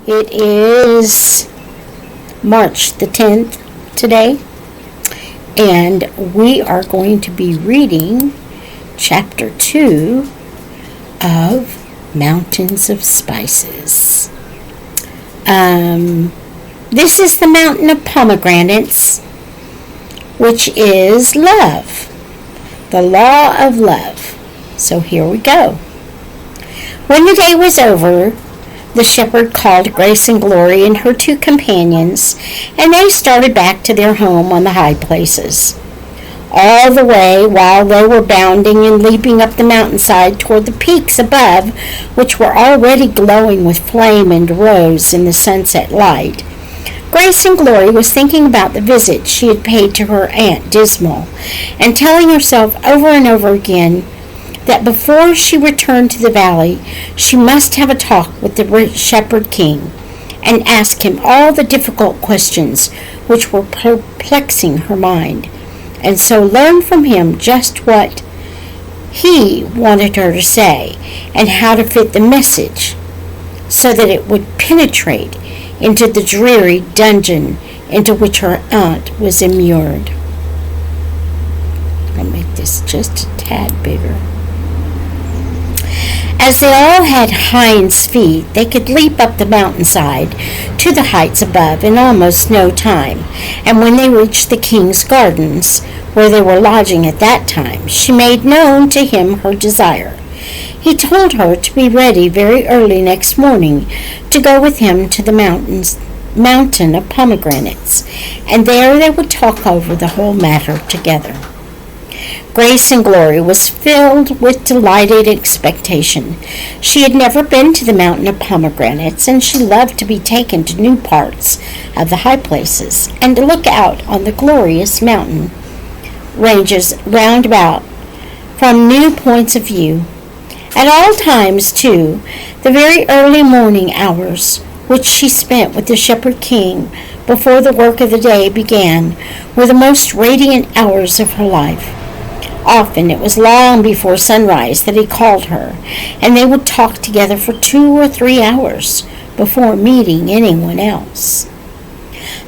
It is March the 10th today, and we are going to be reading Chapter 2 of Mountains of Spices. This is the Mountain of Pomegranates, which is love, the law of love. So here we go. When the day was over, the shepherd called Grace and Glory and her two companions, and they started back to their home on the high places. All the way, while they were bounding and leaping up the mountainside toward the peaks above, which were already glowing with flame and rose in the sunset light, Grace and Glory was thinking about the visit she had paid to her Aunt Dismal, and telling herself over and over again that before she returned to the valley, she must have a talk with the shepherd king and ask him all the difficult questions which were perplexing her mind, and so learn from him just what he wanted her to say and how to fit the message so that it would penetrate into the dreary dungeon into which her aunt was immured. I'll make this just a tad bigger. As they all had hinds feet, they could leap up the mountainside to the heights above in almost no time, and when they reached the king's gardens, where they were lodging at that time, she made known to him her desire. He told her to be ready very early next morning to go with him to the mountain of Pomegranates, and there they would talk over the whole matter together. Grace and Glory was filled with delighted expectation. She had never been to the mountain of Pomegranates, and she loved to be taken to new parts of the high places and to look out on the glorious mountain ranges round about from new points of view. At all times, too, the very early morning hours, which she spent with the shepherd king before the work of the day began, were the most radiant hours of her life. Often it was long before sunrise that he called her, and they would talk together for 2 or 3 hours before meeting anyone else.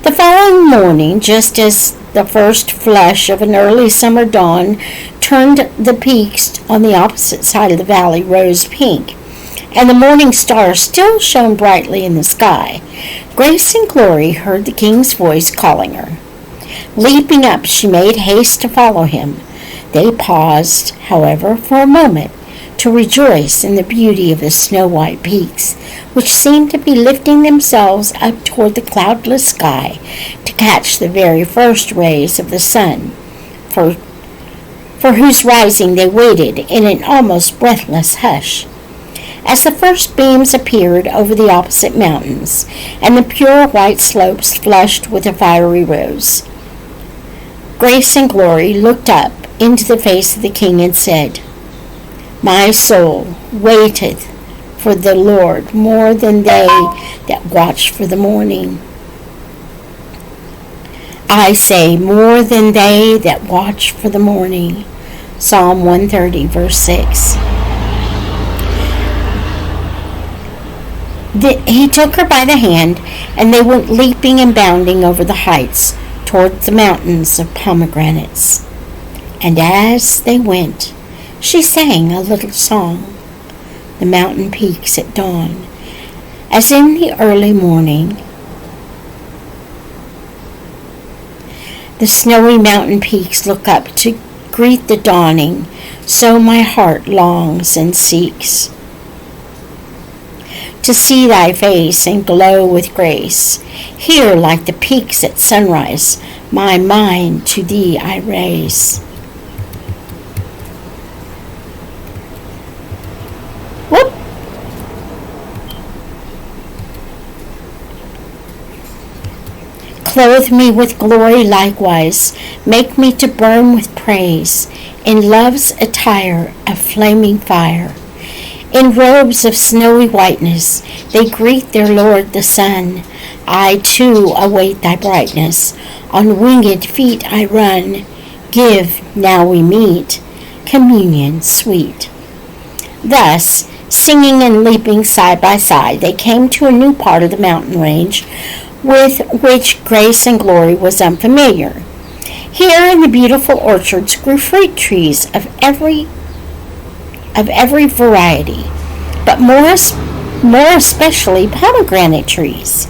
The following morning, just as the first flush of an early summer dawn turned the peaks on the opposite side of the valley rose pink, and the morning stars still shone brightly in the sky, Grace and Glory heard the king's voice calling her. Leaping up, she made haste to follow him. They paused, however, for a moment to rejoice in the beauty of the snow-white peaks, which seemed to be lifting themselves up toward the cloudless sky to catch the very first rays of the sun, for whose rising they waited in an almost breathless hush. As the first beams appeared over the opposite mountains, and the pure white slopes flushed with a fiery rose, Grace and Glory looked up into the face of the king and said, "My soul waiteth for the Lord more than they that watch for the morning. I say, more than they that watch for the morning." Psalm 130, verse 6. He took her by the hand, and they went leaping and bounding over the heights toward the mountains of Pomegranates. And as they went, she sang a little song, the mountain peaks at dawn, as in the early morning. The snowy mountain peaks look up to greet the dawning, so my heart longs and seeks to see thy face and glow with grace. Here, like the peaks at sunrise, my mind to thee I raise. Whoop! Clothe me with glory likewise, make me to burn with praise, in love's attire of flaming fire. In robes of snowy whiteness, they greet their Lord the sun. I too await thy brightness, on winged feet I run. Give, now we meet, communion sweet. Thus Singing and leaping side by side, they came to a new part of the mountain range with which Grace and Glory was unfamiliar. Here in the beautiful orchards grew fruit trees of every variety, but more especially pomegranate trees.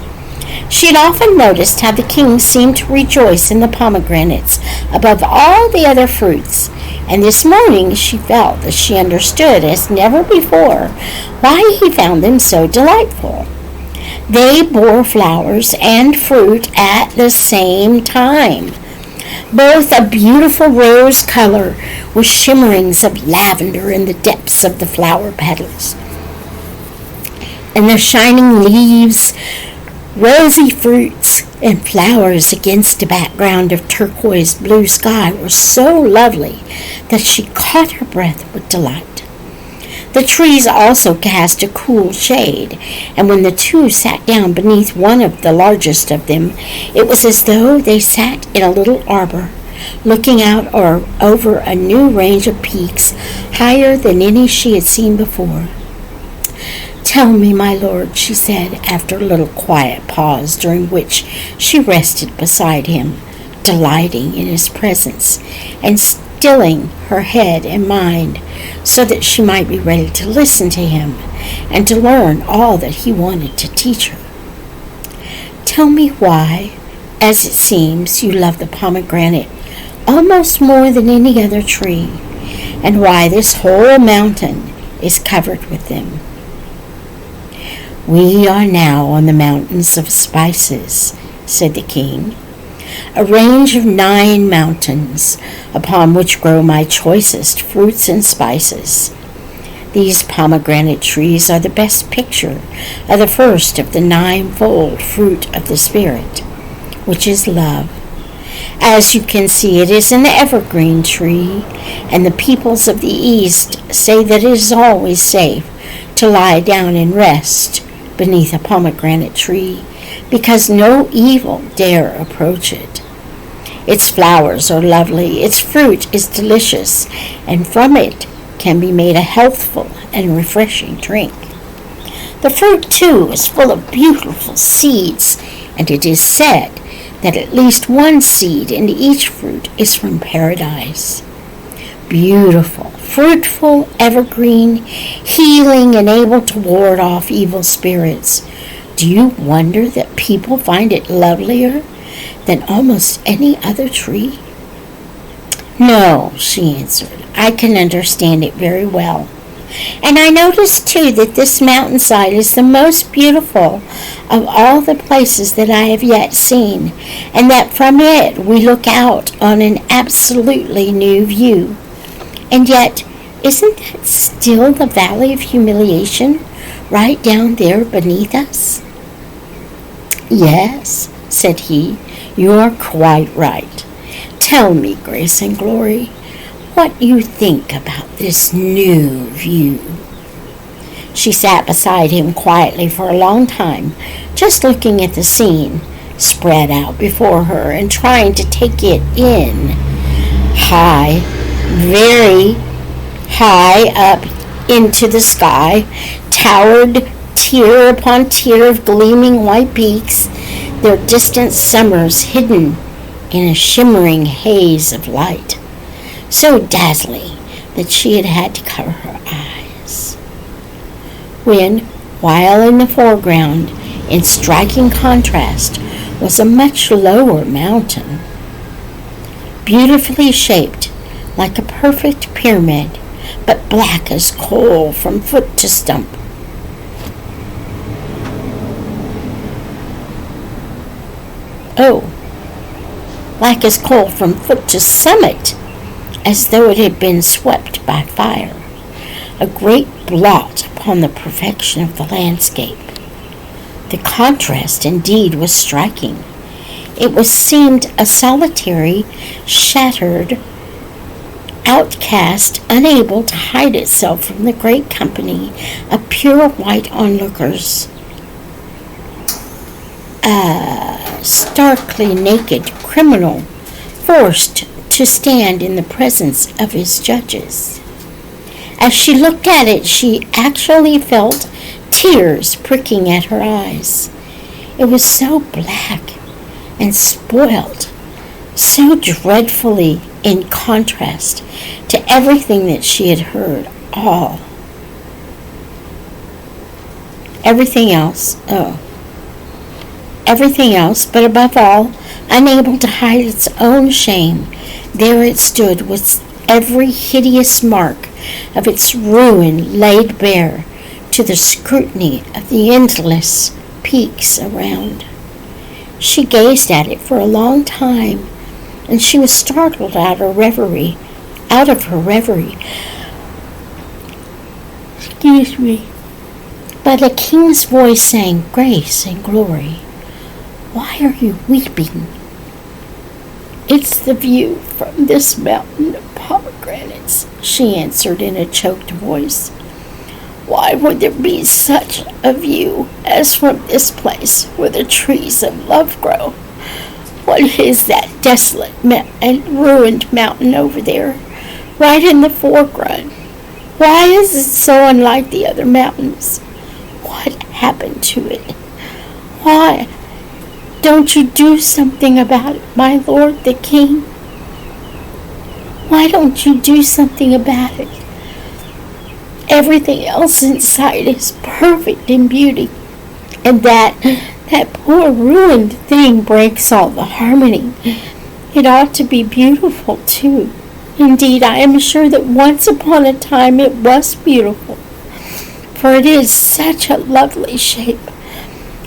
She had often noticed how the king seemed to rejoice in the pomegranates above all the other fruits, and this morning she felt that she understood as never before why he found them so delightful. They bore flowers and fruit at the same time, both a beautiful rose color with shimmerings of lavender in the depths of the flower petals, and their shining leaves, rosy fruits, and flowers against a background of turquoise blue sky were so lovely that she caught her breath with delight. The trees also cast a cool shade, and when the two sat down beneath one of the largest of them, it was as though they sat in a little arbor, looking out over a new range of peaks higher than any she had seen before. "Tell me, my lord," she said, after a little quiet pause during which she rested beside him, delighting in his presence, and stilling her head and mind so that she might be ready to listen to him and to learn all that he wanted to teach her. "Tell me why, as it seems, you love the pomegranate almost more than any other tree, and why this whole mountain is covered with them." "We are now on the mountains of spices," said the king, "a range of 9 mountains upon which grow my choicest fruits and spices. These pomegranate trees are the best picture of the first of the 9-fold fruit of the Spirit, which is love. As you can see, it is an evergreen tree, and the peoples of the East say that it is always safe to lie down and rest beneath a pomegranate tree, because no evil dare approach it. Its flowers are lovely, its fruit is delicious, and from it can be made a healthful and refreshing drink. The fruit, too, is full of beautiful seeds, and it is said that at least one seed in each fruit is from paradise. Beautiful, fruitful, evergreen, healing, and able to ward off evil spirits. Do you wonder that people find it lovelier than almost any other tree?" "No," she answered, "I can understand it very well. And I notice, too, that this mountainside is the most beautiful of all the places that I have yet seen, and that from it we look out on an absolutely new view. And yet, isn't that still the Valley of Humiliation right down there beneath us?" "Yes," said he, "you are quite right. Tell me, Grace and Glory, what you think about this new view." She sat beside him quietly for a long time, just looking at the scene spread out before her and trying to take it in. High, very high up into the sky, towered tier upon tier of gleaming white peaks, their distant summers hidden in a shimmering haze of light, so dazzling that she had had to cover her eyes. When, while in the foreground, in striking contrast, was a much lower mountain, beautifully shaped like a perfect pyramid, but black as coal from foot to stump. Black as coal from foot to summit, as though it had been swept by fire, a great blot upon the perfection of the landscape. The contrast, indeed, was striking. It seemed a solitary, shattered, outcast, unable to hide itself from the great company of pure white onlookers. A starkly naked criminal forced to stand in the presence of his judges. As she looked at it, she actually felt tears pricking at her eyes. It was so black and spoiled, so dreadfully in contrast to everything that she had heard, everything else, but above all, unable to hide its own shame, there it stood with every hideous mark of its ruin laid bare to the scrutiny of the endless peaks around. She gazed at it for a long time, and she was startled out of her reverie. But a king's voice sang, "Grace and glory, why are you weeping?" "It's the view from this mountain of pomegranates," she answered in a choked voice. "Why would there be such a view as from this place where the trees of love grow? What is that desolate and ruined mountain over there, right in the foreground? Why is it so unlike the other mountains? What happened to it? Why don't you do something about it, my lord the king? Why don't you do something about it? Everything else in sight is perfect in beauty, and that poor ruined thing breaks all the harmony. It ought to be beautiful, too. Indeed, I am sure that once upon a time it was beautiful, for it is such a lovely shape.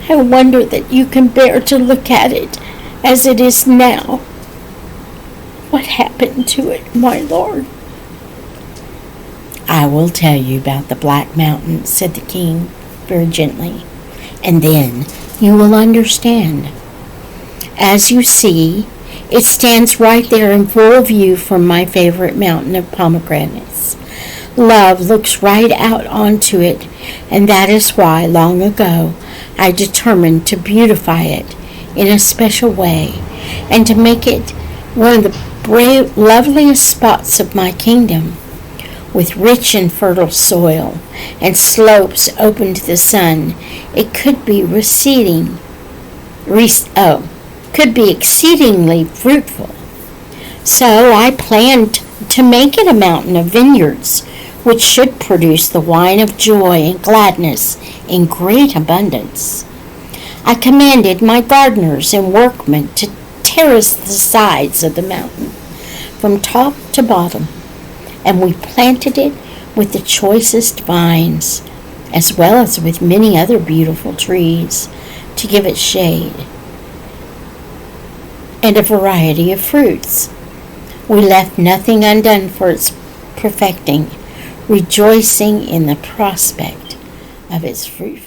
I wonder that you can bear to look at it as it is now. What happened to it, my lord?" "I will tell you about the Black Mountain," said the king very gently, "and then you will understand. As you see, it stands right there in full view from my favorite mountain of pomegranates. Love looks right out onto it, and that is why, long ago, I determined to beautify it in a special way and to make it one of the loveliest spots of my kingdom, with rich and fertile soil and slopes open to the sun. It could be exceedingly fruitful. So I planned to make it a mountain of vineyards, which should produce the wine of joy and gladness in great abundance. I commanded my gardeners and workmen to terrace the sides of the mountain from top to bottom, and we planted it with the choicest vines, as well as with many other beautiful trees, to give it shade, and a variety of fruits. We left nothing undone for its perfecting, rejoicing in the prospect of its fruit.